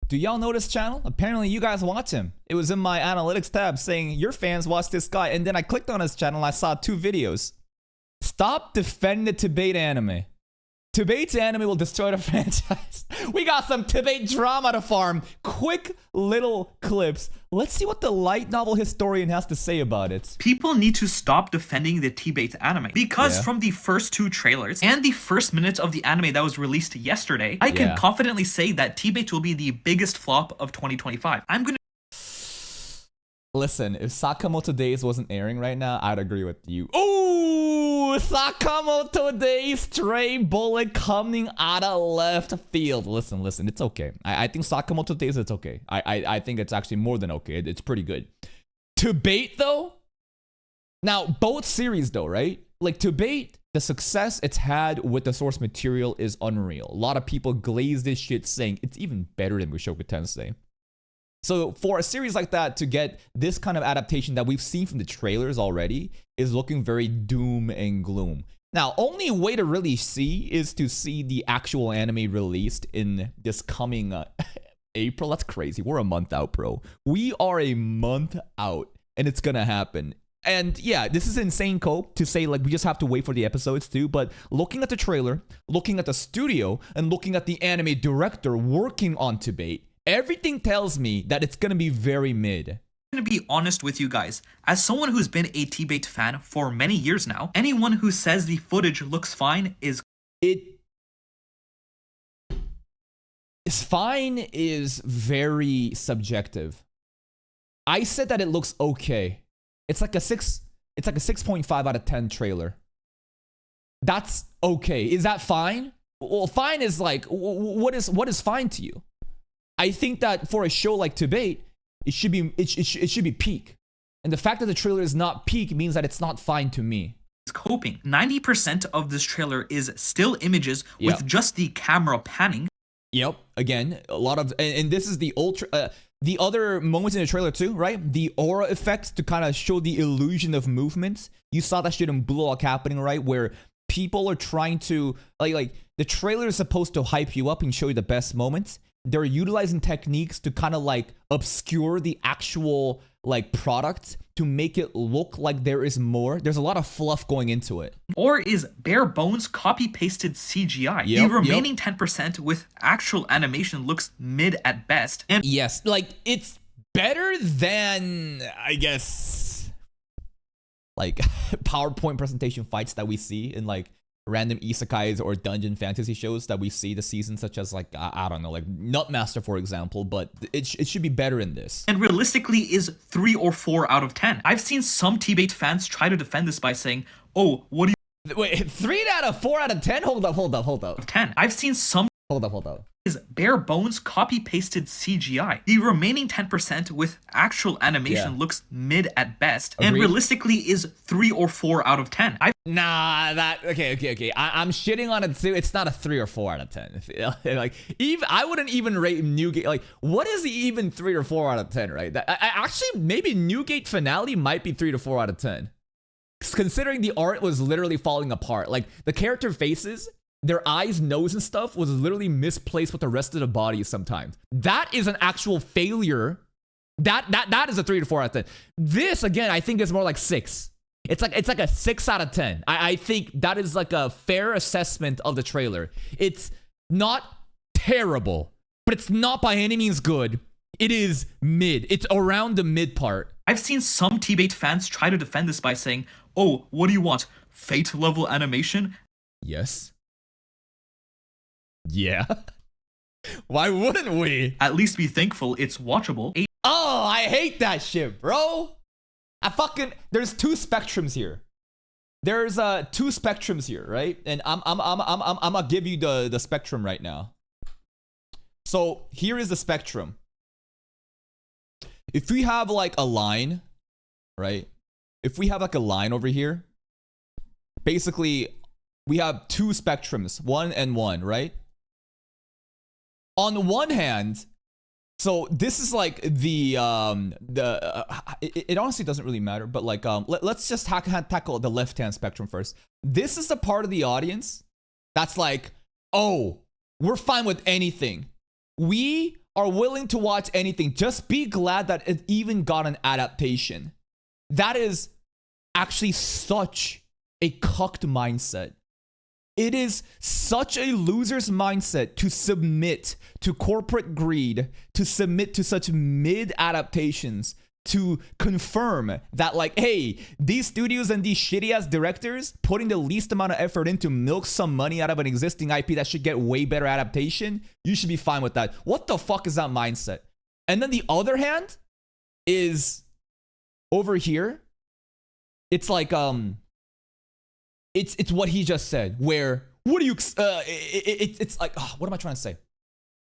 Do y'all know this channel? Apparently you guys watch him. It was in my analytics tab saying your fans watch this guy, and then I clicked on his channel and I saw 2 videos. Stop defending the TBATE anime. TBATE's anime will destroy the franchise. We got some TBATE drama to farm. Quick little clips. Let's see what the light novel historian has to say about it. People need to stop defending the TBATE anime because from the first 2 trailers and the first minutes of the anime that was released yesterday, I can confidently say that TBATE will be the biggest flop of 2025. I'm gonna listen, if Sakamoto Days wasn't airing right now, I'd agree with you. Ooh, Sakamoto Days, stray bullet coming out of left field. Listen, it's okay. I think Sakamoto Days, it's okay. I think it's actually more than okay. It's pretty good. TBATE though? Now, both series though, right? Like TBATE, the success it's had with the source material is unreal. A lot of people glaze this shit saying it's even better than Mushoku Tensei. So for a series like that to get this kind of adaptation that we've seen from the trailers already is looking very doom and gloom. Now, only way to really see is to see the actual anime released in this coming April. That's crazy. We're a month out, bro. We are a month out and it's gonna happen. And yeah, this is insane cope to say like we just have to wait for the episodes too, but looking at the trailer, looking at the studio, and looking at the anime director working on TBATE, everything tells me that it's gonna be very mid. I'm gonna be honest with you guys. As someone who's been a TBATE fan for many years now, anyone who says the footage looks fine is fine is very subjective. I said that it looks okay. It's like a 6.5 out of 10 trailer. That's okay. Is that fine? Well, fine is like what is fine to you? I think that for a show like TBATE, it should be peak. And the fact that the trailer is not peak means that it's not fine to me. Coping. 90% of this trailer is still images with just the camera panning. Yep. Again, a lot of and this is the the other moments in the trailer too, right? The aura effect to kind of show the illusion of movement. You saw that shit in Blue Lock happening, right? Where people are trying to like the trailer is supposed to hype you up and show you the best moments. They're utilizing techniques to kind of like obscure the actual like product to make it look like there is more. There's a lot of fluff going into it. Or is bare bones copy pasted CGI. The remaining 10% with actual animation looks mid at best. And yes, like it's better than I guess like PowerPoint presentation fights that we see in like random isekais or dungeon fantasy shows that we see this season, such as like I don't know, like Nutmaster for example, but it should be better in this. And realistically is 3 or 4 out of 10. I've seen some TBATE fans try to defend this by saying, oh, what do you wait, 3 out of 4 out of 10? Hold up. 10. I've seen some hold up. Is bare bones copy pasted CGI. The remaining 10% with actual animation looks mid at best. Agreed. And realistically is 3 or 4 out of 10. Okay. I'm shitting on it too. It's not a 3 or 4 out of 10. Like even I wouldn't even rate Newgate. Like what is even 3 or 4 out of 10, right? Actually maybe Newgate finale might be 3 to 4 out of 10. Considering the art was literally falling apart. Like the character faces, their eyes, nose, and stuff was literally misplaced with the rest of the body sometimes. That is an actual failure. That is a 3 to 4 out of 10. This, again, I think is more like 6. It's like a 6 out of 10. I think that is like a fair assessment of the trailer. It's not terrible, but it's not by any means good. It is mid. It's around the mid part. I've seen some TBATE fans try to defend this by saying, oh, what do you want? Fate level animation? Yes. Yeah. Why wouldn't we? At least be thankful it's watchable. Oh, I hate that shit, bro. There's 2 spectrums here. There's 2 spectrums here, right? And I'm gonna give you the spectrum right now. So here is the spectrum. If we have like a line, right? If we have like a line over here, basically we have 2 spectrums, 1 and 1, right? On the one hand, so this is like it honestly doesn't really matter, but like let's just tackle the left-hand spectrum first. This is the part of the audience that's like, oh, we're fine with anything. We are willing to watch anything. Just be glad that it even got an adaptation. That is actually such a cucked mindset. It is such a loser's mindset to submit to corporate greed, to submit to such mid adaptations, to confirm that, like, hey, these studios and these shitty ass directors putting the least amount of effort into milk some money out of an existing IP that should get way better adaptation. You should be fine with that. What the fuck is that mindset? And then the other hand is over here. It's like, it's what he just said, where, what do you, it's like, what am I trying to say?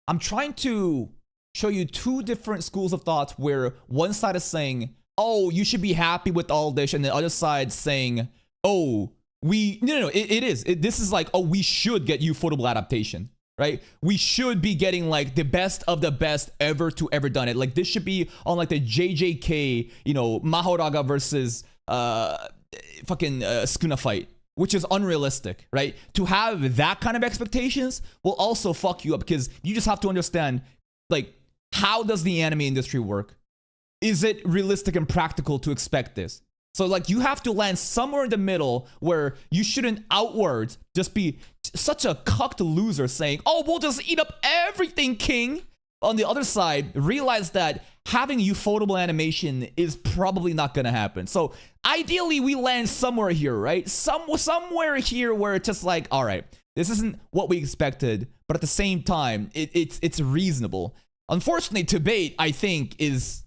I'm trying to show you two different schools of thoughts where one side is saying, oh, you should be happy with all this, and the other side saying, oh, this is like, oh, we should get ufotable adaptation, right? We should be getting like the best of the best ever to ever done it. Like this should be on like the JJK, Mahoraga versus fucking Sukuna fight, which is unrealistic, right? To have that kind of expectations will also fuck you up, because you just have to understand, like, how does the anime industry work? Is it realistic and practical to expect this? So, like, you have to land somewhere in the middle where you shouldn't outwards just be such a cucked loser saying, oh, we'll just eat up everything, king. On the other side, realize that having ufotable animation is probably not gonna happen. So ideally, we land somewhere here, right? Somewhere here where it's just like, all right, this isn't what we expected, but at the same time, it's reasonable. Unfortunately, TBATE, I think, is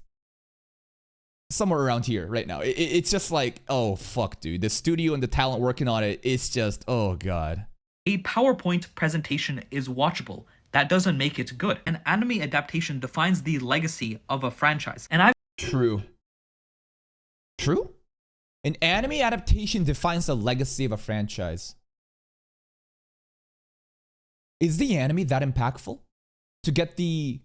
somewhere around here right now. It's just like, oh fuck, dude, the studio and the talent working on it, it's just, oh god. A PowerPoint presentation is watchable. That doesn't make it good. An anime adaptation defines the legacy of a franchise. And I've True. An anime adaptation defines the legacy of a franchise. Is the anime that impactful to get the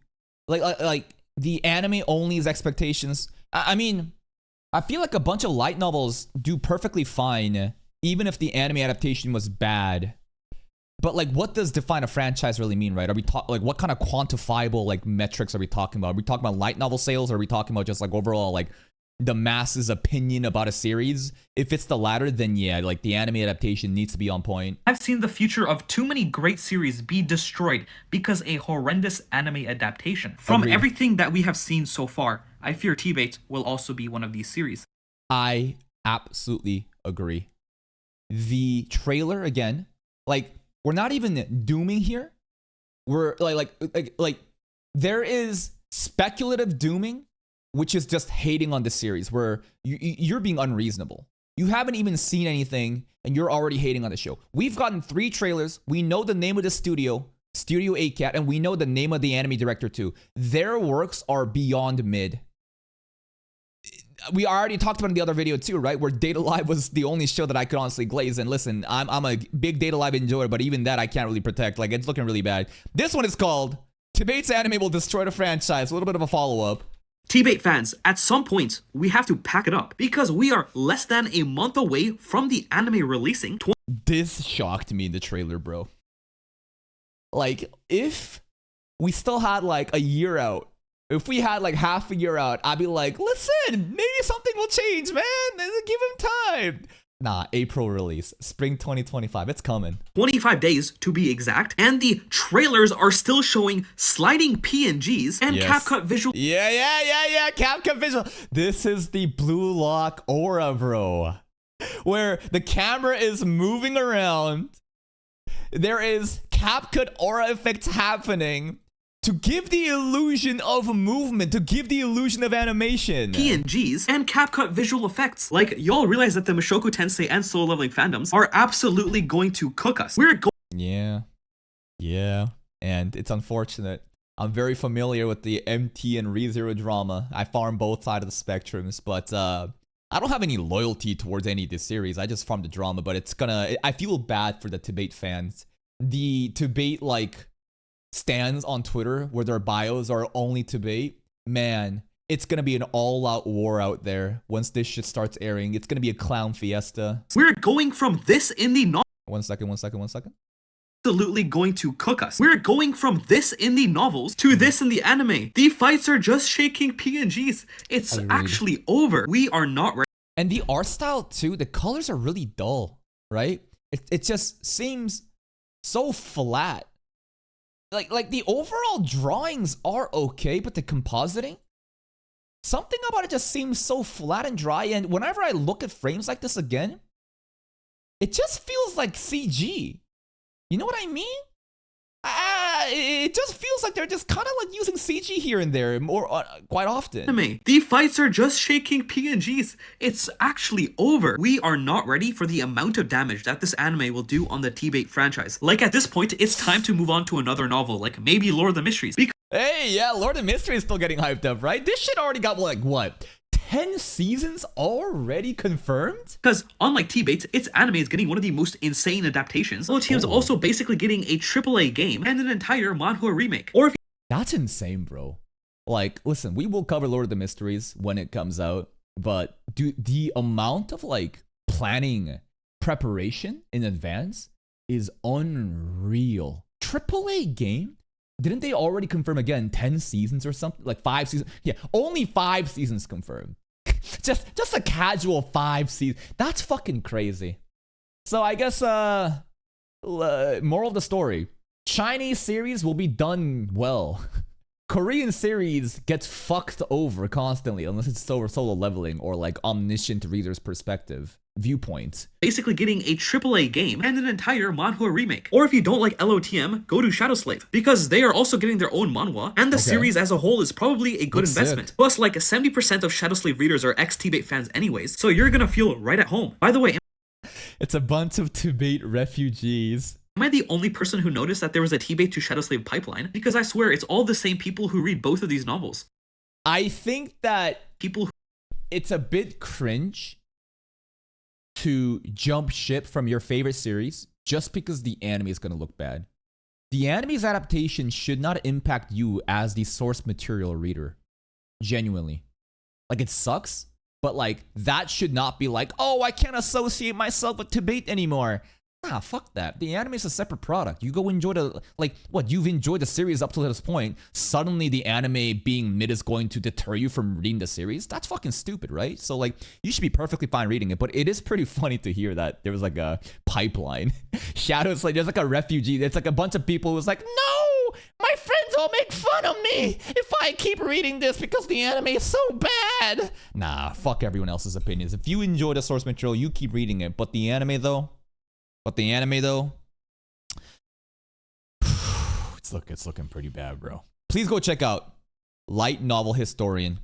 like the anime only's expectations? I mean, I feel like a bunch of light novels do perfectly fine even if the anime adaptation was bad. But like, what does define a franchise really mean, right? Are we talking like, what kind of quantifiable like metrics are we talking about? Are we talking about light novel sales, or are we talking about just like overall like the masses' opinion about a series? If it's the latter, then yeah, like the anime adaptation needs to be on point. I've seen the future of too many great series be destroyed because a horrendous anime adaptation. From Agreed. Everything that we have seen so far, I fear TBATE will also be one of these series. I absolutely agree. The trailer, again, like, we're not even dooming here. We're like there is speculative dooming, which is just hating on the series, where you're being unreasonable. You haven't even seen anything and you're already hating on the show. We've gotten 3 trailers. We know the name of the studio, Studio 8cat, and we know the name of the anime director too. Their works are beyond mid. We already talked about in the other video too, right? Where Date A Live was the only show that I could honestly glaze. And listen, I'm a big Date A Live enjoyer, but even that I can't really protect. Like, it's looking really bad. This one is called TBATE's Anime Will Destroy the Franchise. A little bit of a follow-up. TBATE fans, at some point, we have to pack it up because we are less than a month away from the anime releasing. This shocked me in the trailer, bro. Like, if we still had like a year out, if we had like half a year out, I'd be like, listen, maybe something will change, man. Give him time. Nah, April release, spring 2025. It's coming. 25 days to be exact. And the trailers are still showing sliding PNGs and Yes. CapCut visual. Yeah. CapCut visual. This is the Blue Lock aura, bro. Where the camera is moving around. There is CapCut aura effects happening to give the illusion of movement, to give the illusion of animation. PNGs and CapCut visual effects. Like, y'all realize that the Mushoku Tensei and Solo Leveling fandoms are absolutely going to cook us. Yeah. And it's unfortunate. I'm very familiar with the MT and ReZero drama. I farm both sides of the spectrums, but I don't have any loyalty towards any of this series. I just farm the drama, but I feel bad for the TBATE fans. The TBATE, like, stands on Twitter where their bios are only TBATE, man, it's gonna be an all-out war out there once this shit starts airing. It's gonna be a clown fiesta. We're going from this in the One second. absolutely going to cook us. We're going from this in the novels to this in the anime. The fights are just shaking PNGs. It's actually over. We are not ready. And the art style too, the colors are really dull, right? It just seems so flat. Like the overall drawings are okay, but the compositing, something about it just seems so flat and dry. And whenever I look at frames like this again, it just feels like CG. You know what I mean? It just feels like they're just kind of like using CG here and there more quite often. The fights are just shaking PNGs. It's actually over. We are not ready for the amount of damage that this anime will do on the TBATE franchise. Like at this point, it's time to move on to another novel, like maybe Lord of the Mysteries. Hey, yeah, Lord of the Mysteries is still getting hyped up, right? This shit already got like what? 10 seasons already confirmed? Because unlike TBATE, its anime is getting one of the most insane adaptations. LOTM is also basically getting a AAA game and an entire manhwa remake. Or if that's insane, bro. Like, listen, we will cover Lord of the Mysteries when it comes out, but the amount of like planning, preparation in advance is unreal. AAA game? Didn't they already confirm again 10 seasons or something? Like 5 seasons? Yeah, only 5 seasons confirmed. just a casual 5 seasons. That's fucking crazy. So I guess moral of the story, Chinese series will be done well. Korean series gets fucked over constantly unless it's solo leveling or like omniscient reader's perspective viewpoint. Basically getting a AAA game and an entire manhwa remake. Or if you don't like LOTM, go to Shadow Slave, because they are also getting their own manhwa, and the series as a whole is probably a good investment. Sick. Plus, like 70% of Shadow Slave readers are ex-TBATE fans anyways, so you're gonna feel right at home. By the way, it's a bunch of TBATE refugees. Am I the only person who noticed that there was a TBATE to Shadow Slave pipeline? Because I swear it's all the same people who read both of these novels. I think that it's a bit cringe to jump ship from your favorite series just because the anime is going to look bad. The anime's adaptation should not impact you as the source material reader. Genuinely. Like, it sucks, but like, that should not be like, oh, I can't associate myself with TBATE anymore. Nah, fuck that. The anime is a separate product. You go enjoy the, like, what, you've enjoyed the series up to this point. Suddenly the anime being mid is going to deter you from reading the series? That's fucking stupid, right? So, like, you should be perfectly fine reading it, but it is pretty funny to hear that there was, like, a pipeline. Shadows, like, there's, like, a refugee. It's, like, a bunch of people who was like, no! My friends all make fun of me if I keep reading this because the anime is so bad! Nah, fuck everyone else's opinions. If you enjoy the source material, you keep reading it. But the anime, though... it's looking pretty bad, bro. Please go check out Light Novel Historian.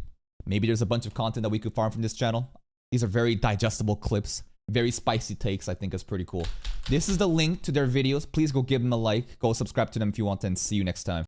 Maybe there's a bunch of content that we could farm from this channel. These are very digestible clips, very spicy takes. I think is pretty cool. This is the link to their videos. Please go give them a like. Go subscribe to them if you want, and see you next time.